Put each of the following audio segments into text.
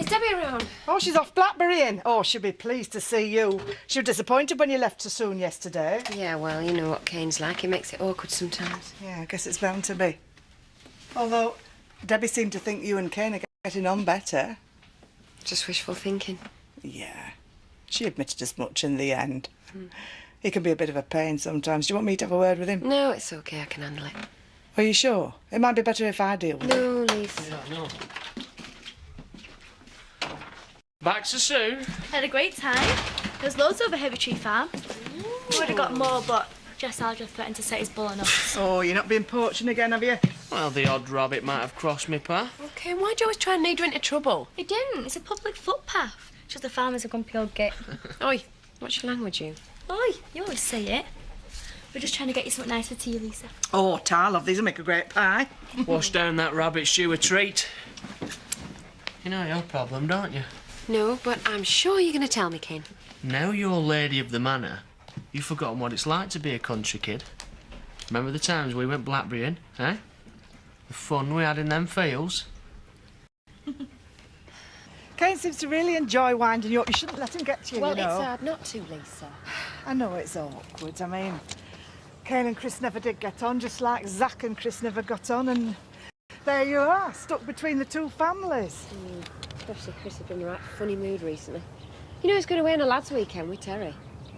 Debbie around? Oh, she's off blackberrying. Oh, she'll be pleased to see you. She was disappointed when you left so soon yesterday. Yeah, well, you know what Kane's like. He makes it awkward sometimes. Yeah, I guess it's bound to be. Although, Debbie seemed to think you and Kane are getting on better. Just wishful thinking. Yeah. She admitted as much in the end. He can be a bit of a pain sometimes. Do you want me to have a word with him? No, it's okay. I can handle it. Are you sure? It might be better if I deal with it. No, Lisa. No. Back so soon? Had a great time. There's loads over Heavy Tree Farm. We would have got more, but Jess Alger threatened to set his bull on us. Oh, you're not being poaching again, have you? Well, the odd rabbit might have crossed me path. Okay, why'd you always try and lead her into trouble? It didn't. It's a public footpath. Just the farmers are grumpy old git. Oi, what's your language, you? Oi, you always say it. We're just trying to get you something nice for tea, Lisa. Oh, tar, love, these will make a great pie. Wash down that rabbit stew a treat. You know your problem, don't you? No, but I'm sure you're going to tell me, Kane. Now you're lady of the manor, you've forgotten what it's like to be a country kid. Remember the times we went blackberrying, eh? The fun we had in them fields. Kane seems to really enjoy winding you up. You shouldn't let him get to you, Well, you know. it's hard not to, Lisa. I know it's awkward. I mean, Kane and Chris never did get on, just like Zach and Chris never got on, and there you are, stuck between the two families. Especially Chris has been in a right funny mood recently. You know he's going away on a lads' weekend with Terry.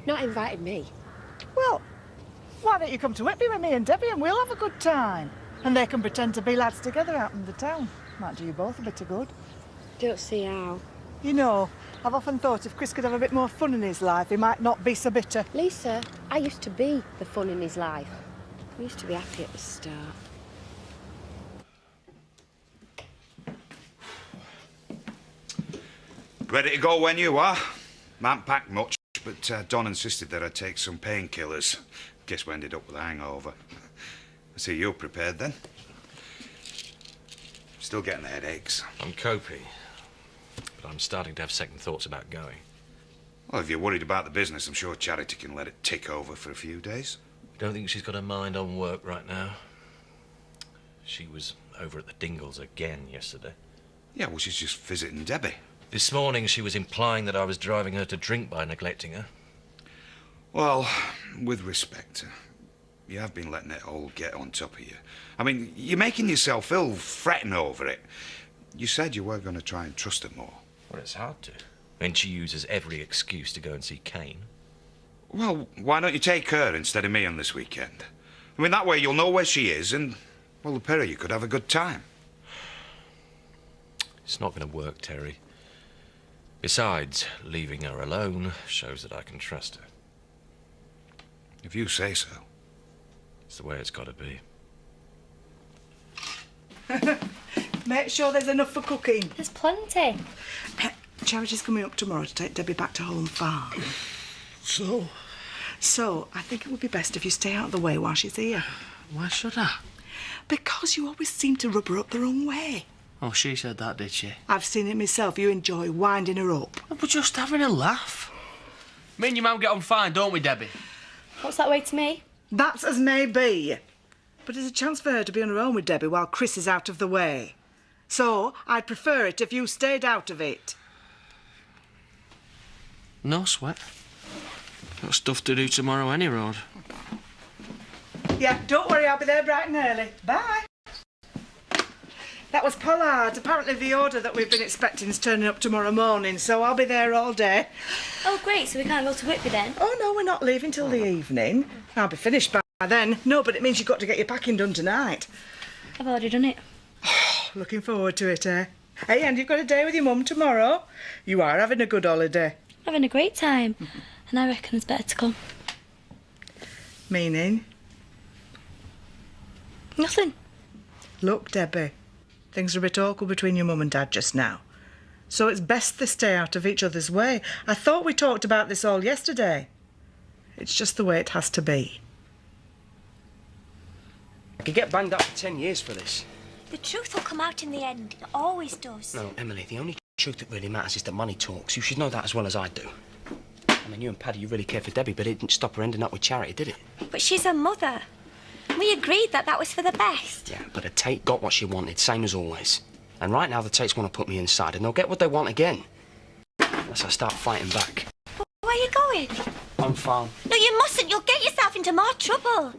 Not invited me. Well, why don't you come to Whitby with me and Debbie and we'll have a good time? And they can pretend to be lads together out in the town. Might do you both a bit of good. Don't see how. You know, I've often thought if Chris could have a bit more fun in his life, he might not be so bitter. Lisa, I used to be the fun in his life. We used to be happy at the start. Ready to go when you are. Can't pack much, but Don insisted that I take some painkillers. Guess we ended up with a hangover. I see you're prepared then. Still getting the headaches. I'm coping, but I'm starting to have second thoughts about going. Well, if you're worried about the business, I'm sure Charity can let it tick over for a few days. Don't think she's got her mind on work right now. She was over at the Dingles again yesterday. Yeah, well, she's just visiting Debbie. This morning she was implying that I was driving her to drink by neglecting her. Well, with respect, you have been letting it all get on top of you. I mean, you're making yourself ill, fretting over it. You said you were going to try and trust her more. Well, it's hard to. And she uses every excuse to go and see Kane. Well, why don't you take her instead of me on this weekend? I mean, that way you'll know where she is and, well, the pair of you could have a good time. It's not going to work, Terry. Besides, leaving her alone shows that I can trust her. If you say so. It's the way it's got to be. Make sure there's enough for cooking. There's plenty. Charity's coming up tomorrow to take Debbie back to Home Farm. So? So, I think it would be best if you stay out of the way while she's here. Why should I? Because you always seem to rub her up the wrong way. Oh, she said that, did she? I've seen it myself. You enjoy winding her up. We're just having a laugh. Me and your mum get on fine, don't we, Debbie? What's that way to me? That's as may be. But it's a chance for her to be on her own with Debbie while Chris is out of the way. So, I'd prefer it if you stayed out of it. No sweat. Got stuff to do tomorrow any road. Yeah, don't worry, I'll be there bright and early. Bye. That was Pollard. Apparently the order that we've been expecting is turning up tomorrow morning, so I'll be there all day. Oh, great, so we can't go to Whitby then? Oh, no, we're not leaving till the evening. I'll be finished by then. No, but it means you've got to get your packing done tonight. I've already done it. Looking forward to it, eh? Hey, and you've got a day with your mum tomorrow. You are having a good holiday. Having a great time. And I reckon it's better to come. Meaning? Nothing. Look, Debbie, things are a bit awkward between your mum and Dad just now. So it's best they stay out of each other's way. I thought we talked about this all yesterday. It's just the way it has to be. I could get banged up for 10 years for this. The truth will come out in the end. It always does. No, Emily, the only truth that really matters is that money talks. You should know that as well as I do. I mean, you and Paddy, you really care for Debbie, but it didn't stop her ending up with Charity, did it? But she's her mother. We agreed that that was for the best. Yeah, but Tate got what she wanted, same as always. And right now the Tates want to put me inside, and they'll get what they want again. Unless I start fighting back. But where are you going? On farm. No, you mustn't. You'll get yourself into more trouble.